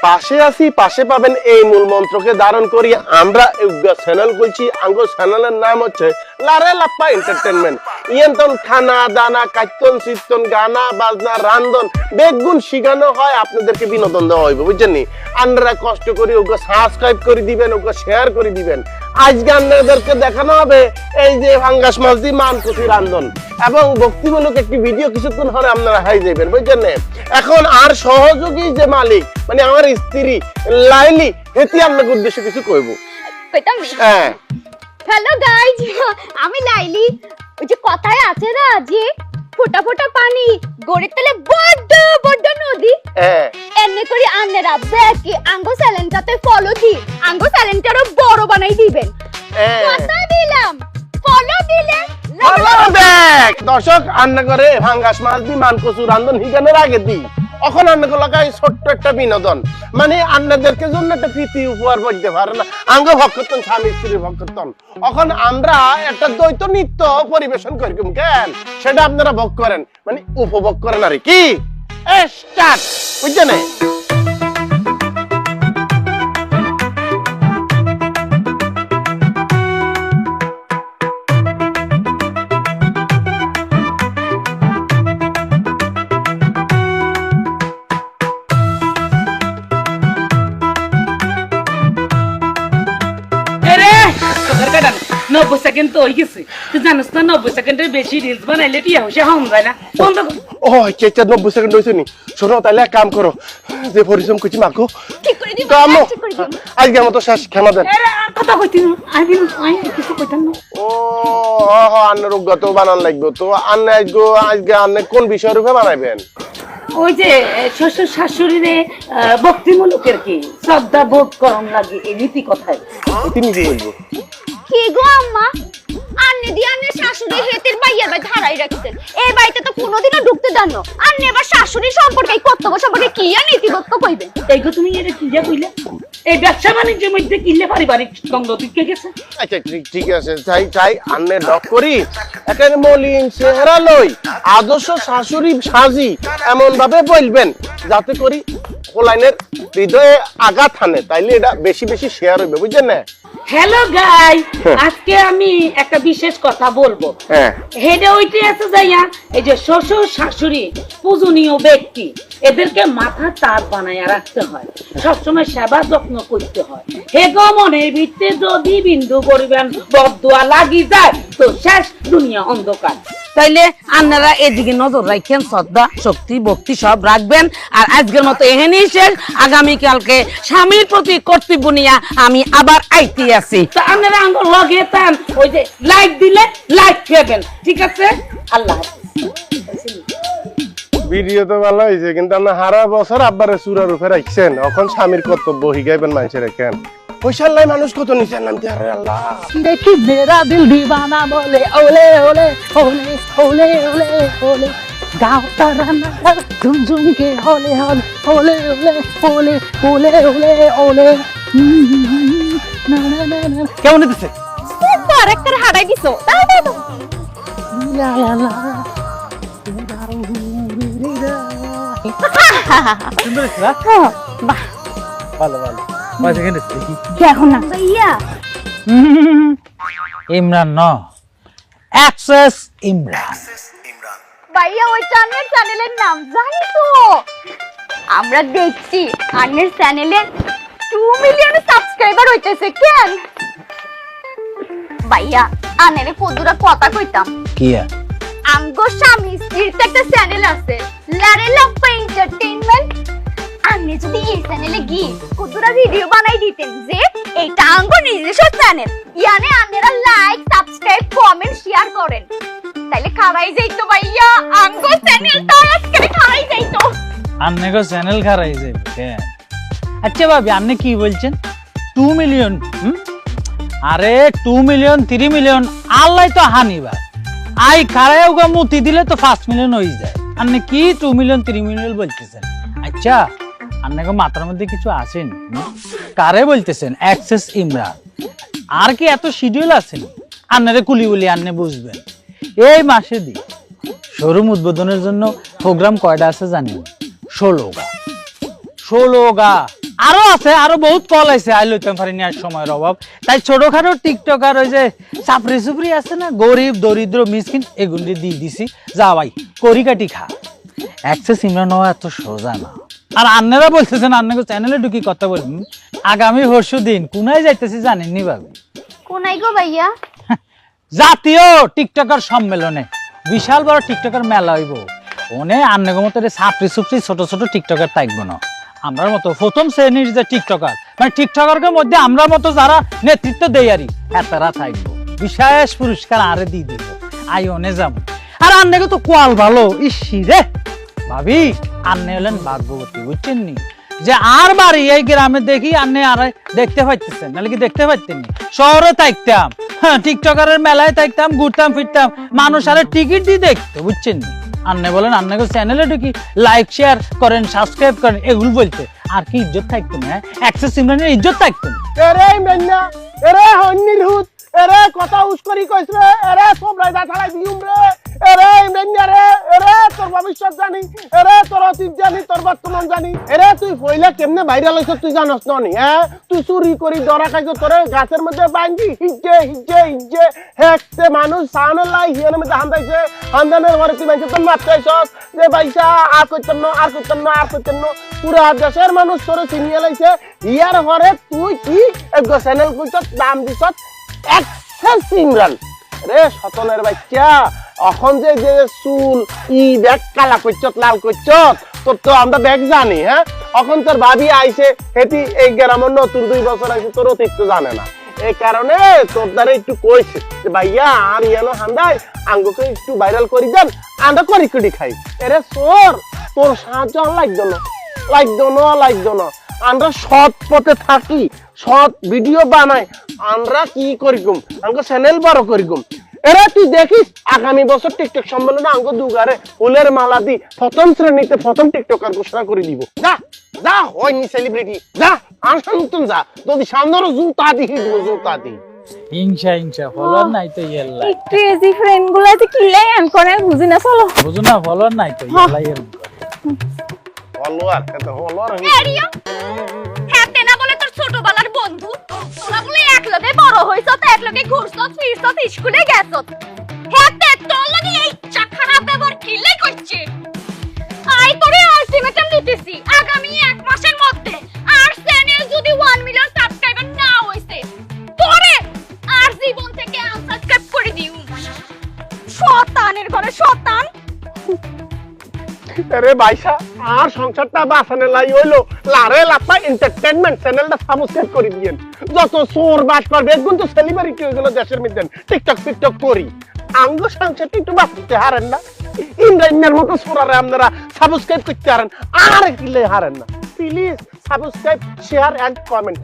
পাশে আছি পাশে পাবেন এই মূল মন্ত্রকে ধারণ করি আমরা চ্যানেল করছি আঙ্গ চ্যানেলের নাম হচ্ছে লারে লাপ্পা এন্টারটেইনমেন্ট ইয়েন্তন খানা দানা কাইতন চিত্তন গানা বাজনা রান্ধন বেগুন শিখানো হয় আপনাদেরকে বিনোদন দেওয়া হইবে বুঝছেন নি আপনারা কষ্ট করে ওকে সাবস্ক্রাইব করে দিবেন ওকে শেয়ার করে দিবেন আজকে আপনাদেরকে দেখানো হবে এই যে ফাঙ্গাস মাছ দিয়ে মানকচি রান্ধন এবং ভক্তিমূলক একটি ভিডিও কিছুক্ষণ পরে আপনারা হাই যাবেন বুঝছেন না এখন আর সহযোগী যে মালিক মানে আমার স্ত্রী লাইলি হেতি আপনাকে উদ্দেশ্যে কিছু কইব হ্যাঁ হ্যালো গাইজ আমি লাইলি ওই যে কথায় আছে না যে ফোটা ফোটা পানি গড়ে তলে বড় বড় নদী হ্যাঁ এমনি করে আন্নেরা ব্যাকে আঙ্গো চ্যানেলটাতে ফলো দি আঙ্গো চ্যানেলটারও বড় বানাই দিবেন কথা দিলাম ফলো দিলে দর্শক রান্না করে ফাঙ্গাস মাছ দিয়ে মানকচু রান্ধন হিগানের আগে দিই এখন আপনাকে লাগাই ছোট্ট একটা বিনোদন মানে আপনাদেরকে জন্য একটা প্রীতি উপহার বলতে পারে না আঙ্গ ভক্তন স্বামী স্ত্রী ভক্তন এখন আমরা একটা দ্বৈত নৃত্য পরিবেশন করি কেন সেটা আপনারা ভোগ করেন মানে উপভোগ করেন আর কি স্টার্ট বুঝছেন নব্বই সেকেন্ড তো হয়ে গেছে তুই জানিস না 90 সেকেন্ডের বেশি রিলস বানাইলে টিয়া হচ্ছে হম যায় না বন্ধ কর ও চেষ্টা 90 সেকেন্ড হয়েছে নি শোনো তাহলে এক কাম করো যে পরিশ্রম করছি মাকো ঠিক করে দিব ঠিক করে দিব আজকে মতো শেষ খেলা দেন কথা কইতি আইবিন আই কিছু কইতাম না ও হ আন্নার উগত বানান লাগবে তো আন্না আজকে আন্নে কোন বিষয় রূপে বানাইবেন ওই যে শ্বশুর শাশুড়িরে ভক্তিমূলকের কি শ্রদ্ধা বোধ করণ লাগে এই নীতি কথায় তিনি কি বলবো কি গো আম্মা আন্নে দি আন্নে শাশুড়ি হেতের বাইয়ের বাই ধারাই রাখছেন এই বাড়িতে তো কোনোদিনও ঢুকতে দেন না আন্নে এবার শাশুড়ি সম্পর্কে কর্তব্য সম্পর্কে কি আর নীতিগত কইবেন এই গো তুমি এটা কি যা কইলে এই ব্যবসা বাণিজ্যের মধ্যে কিলে পারিবারিক দ্বন্দ্ব টিকে গেছে আচ্ছা ঠিক আছে চাই আন্নে ডক করি এখানে মলিন চেহারা লই আদর্শ শাশুড়ি সাজি এমন ভাবে বলবেন যাতে করি কোলাইনের হৃদয়ে আঘাত হানে তাইলে এটা বেশি বেশি শেয়ার হইবে বুঝছেন না হ্যালো গাই আজকে আমি একটা বিশেষ কথা বলবো হেডে ওইটি আছে যাইয়া এই যে শ্বশুর শাশুড়ি পূজনীয় ব্যক্তি এদেরকে মাথা তার বানায়া রাখতে হয় সবসময় সেবা যত্ন করতে হয় হে গো মনের ভিতরে যদি বিন্দু করিবেন বদদুয়া লাগি যায় তো শেষ দুনিয়া অন্ধকার তাইলে আপনারা এদিকে নজর রাখেন শ্রদ্ধা শক্তি ভক্তি সব রাখবেন আর আজকের মতো এখানেই শেষ আগামীকালকে স্বামীর প্রতি কর্তব্য নিয়ে আমি আবার আইতে আছি তো আপনারা আঙ্গুল লগে তান ওই যে লাইক দিলে লাইক খাবেন ঠিক আছে আল্লাহ হাফেজ ভিডিও তো ভালো হয়েছে কিন্তু আমরা হারা বছর আব্বারে চূড়ার উপরে রাখছেন এখন স্বামীর কর্তব্য হিগাইবেন মানুষের কেন পয়সাল্লাই মানুষ কত নিচের নাম আরে আল্লাহ দেখি মেরা দিল দিবানা বলে ওলে ওলে ওলে ওলে ওলে ওলে গাও তারানা ঝুমঝুম কে ওলে ওলে ওলে ওলে ওলে ওলে ওলে না না না না কেমন দিছে সুপার একটা হারাই দিছো দাও লা লা সুন্দর আছে বাহ ভালো ভালো মাঝে কেন দেখি এখন না ভাইয়া ইমরান ন অ্যাক্সেস ইমরান ভাইয়া ওই চ্যানেলের নাম জানি তো আমরা দেখছি আন্নের চ্যানেলে 2 মিলিয়ন সাবস্ক্রাইবার হইতেছে কেন ভাইয়া আন্নের কদুরা কথা কইতাম কি আঙ্গো স্বামী স্ত্রীর একটা চ্যানেল আছে লারে লাপ্পা এন্টারটেইনমেন্ট আমি যদি এই চ্যানেলে গিয়ে কতটা ভিডিও বানাই দিতেন যে এইটা আঙ্গো নিজস্ব চ্যানেল ইয়ানে আপনারা লাইক সাবস্ক্রাইব কমেন্ট শেয়ার করেন তাইলে খাওয়াই যাইতো ভাইয়া আঙ্গো চ্যানেলটা আজকে খাওয়াই যাইতো আন্নে গো চ্যানেল খারাই যাবে কেন আচ্ছা ভাবি আপনি কি বলছেন 2 মিলিয়ন আরে 2 মিলিয়ন 3 মিলিয়ন আল্লাহ তো হানিবা আই খারাইও গো মুতি দিলে তো 5 মিলিয়ন হয়ে যায় আপনি কি 2 মিলিয়ন 3 মিলিয়ন বলতেছেন আচ্ছা আপনাকে মাথার মধ্যে কিছু আসেন কারে বলতেছেন অ্যাক্সেস ইমরান আর কি এত শিডিউল আছে আপনারে কুলি বলি আপনি বুঝবেন এই মাসে দি শোরুম উদ্বোধনের জন্য প্রোগ্রাম কয়টা আছে জানেন 16 গা আরো আছে, আরো বহুত কল আছে, আই লইতাম পারি না সময়ের অভাব। তাই ছোটখাটো টিকটকার ওই যে চাপড়ি চুপড়ি আছে না, গরিব দরিদ্র মিসকিন, এগুলি দিয়ে দিছি, যা ভাই করি কাটি খা। অ্যাক্সেস ইমরান হওয়া এত সোজা না। আর আন্নারা বলতেছেন আন্নাকে চ্যানেলে ঢুকি কথা বলবেন, আগামী পরশু দিন কোনায় যাইতেছি জানেননি ভাবি? কোনাই গো ভাইয়া? জাতীয় টিকটকার সম্মেলনে, বিশাল বড় টিকটকার মেলা হইব। ওনে আন্নাগো মতো চাপড়ি চুপড়ি ছোট ছোট টিকটকার থাকবো না, আমরার মতো প্রথম শ্রেণীর যে টিকটকার, মানে টিকটকারের মধ্যে আমরা মতো যারা নেতৃত্ব দেই আরি এতারা থাকবো। বিশেষ পুরস্কার আরে দিয়ে দিব, আই ওনে যাবো। আর আন্নাকে তো কোয়াল ভালো, ইসি রে ভাবি, আন্নে হলেন ভাগ্যবতী, বুঝছেন নি? যে আর বাড়ি এই গ্রামে দেখি আন্নে আর দেখতে পাইতেছেন, নাহলে কি দেখতে পাইতেন নি? শহরে থাকতাম, হ্যাঁ টিকটকারের মেলায় থাকতাম, ঘুরতাম ফিরতাম, মানুষ আরে টিকিট দিয়ে দেখতো, বুঝছেন নি? আন্নে বলেন আন্নাকে চ্যানেলে ঢুকি লাইক শেয়ার করেন, সাবস্ক্রাইব করেন, এগুলো বলতে আর কি ইজ্জত থাকতো না? অ্যাক্সেস ইমরানের ইজ্জত থাকতো না? এরে মেন্না, এরে হন্নির হুত, এরে কথা উস্করি কইছ রে, এরে সব রাইদা ছাড়াই দিউম রে, এরে মেন্না রে, এরে তোর ভবিষ্যৎ জানি, এরে তোর অতীত জানি, তোর বর্তমান জানি। এরে তুই পয়লা কেমনে ভাইরাল হইছ তুই জানস না নি? হ্যাঁ তুই চুরি করি ধরা খাইছ, তোরে গাছের মধ্যে বাঁধি হিজে হিজে হিজে হেকতে মানুষ সামনে লাই হিয়ার মধ্যে হান্দাইছে, হান্দানের ঘরে তুই বাইছে তোর মারতেছস যে ভাইসা আর কইতাম না, আর কইতাম না, আর কইতাম না। পুরা দেশের মানুষ তোরে চিনিয়ে লাইছে, ইয়ার ঘরে তুই কি এক চ্যানেল কইছ, দাম দিছ অ্যাক্সেস ইমরান রে সতনের বাচ্চা। এখন যে যে চুল ই ব্যাগ কালা করছত, লাল করছত, তোর তো আমরা ব্যাগ জানি। হ্যাঁ এখন তোর ভাবি আইছে, হেটি এই গ্রামের নতুন 2 বছর আইছে, তোর অতিরিক্ত জানে না। এই কারণে তোর দ্বারা একটু কইছে যে ভাইয়া আর ইয়ানো হান্দাই আঙ্গুকে একটু ভাইরাল করি দেন, আমরা করি কুটি খাই। এরে সোর তোর সাহায্য লাগতো না, লাগতো না, লাগতো না। আমরা সৎ পথে থাকি, সৎ ভিডিও বানাই, আমরা কি করিকুম, আমাকে চ্যানেল বড় করিকুম। এরা তুই দেখিস আগামী বছর টিকটক সম্মেলনে আমাকে দুগারে ফুলের মালা দি প্রথম শ্রেণীতে প্রথম টিকটকার ঘোষণা করে দিব। যা যা হয়নি সেলিব্রিটি, যা আনসান যা, যদি সামনের জুতা দি দিব, জুতা দি। হিংসা হিংসা ফলোয়ার নাই তো ইয়েল্লা, এই ক্রেজি ফ্রেন্ড গুলা যে কিলাই এম করে বুঝি না, চলো বুঝো না? ফলোয়ার নাই তো ইয়েল্লা এরকম করে। ফলোয়ার কত ফলোয়ার এরিয়া হ্যাতে না বলে তোর ছোটবেলার বন্ধু, তোরা বলে একলগে বড় হইছ, তো একলগে ঘুরছ ফিরছ, স্কুলে গেছ, হ্যাতে তোর লাগি এই চাখানা ব্যবহার কিলাই করছে। আই তোরে আলটিমেটাম দিতেছি, আগামী 1 মাসের মধ্যে আর চ্যানেল যদি 1 মিলিয়ন সাবস্ক্রাইবার না হইছে, তোরে আর জীবন থেকে আনসাবস্ক্রাইব করে দিউ। শয়তানের ঘরে শয়তান। আরে ভাইসা আর সংসারটা বাঁচানে লাই হইলো লারে লাপা এন্টারটেইনমেন্ট চ্যানেলটা সাবস্ক্রাইব করে দিয়েন। যত চোর বাস করবে একগুণ তো সেলিব্রিটি হয়ে গেল দেশের মধ্যে, টিকটক টিকটক করি আঙ্গ সংসারটা একটু বাঁচতে হারেন না। ইন্দ্রাইনের মতো সোরারে আপনারা সাবস্ক্রাইব করতে হারেন, আর কিলে হারেন না। Please subscribe, share and comment.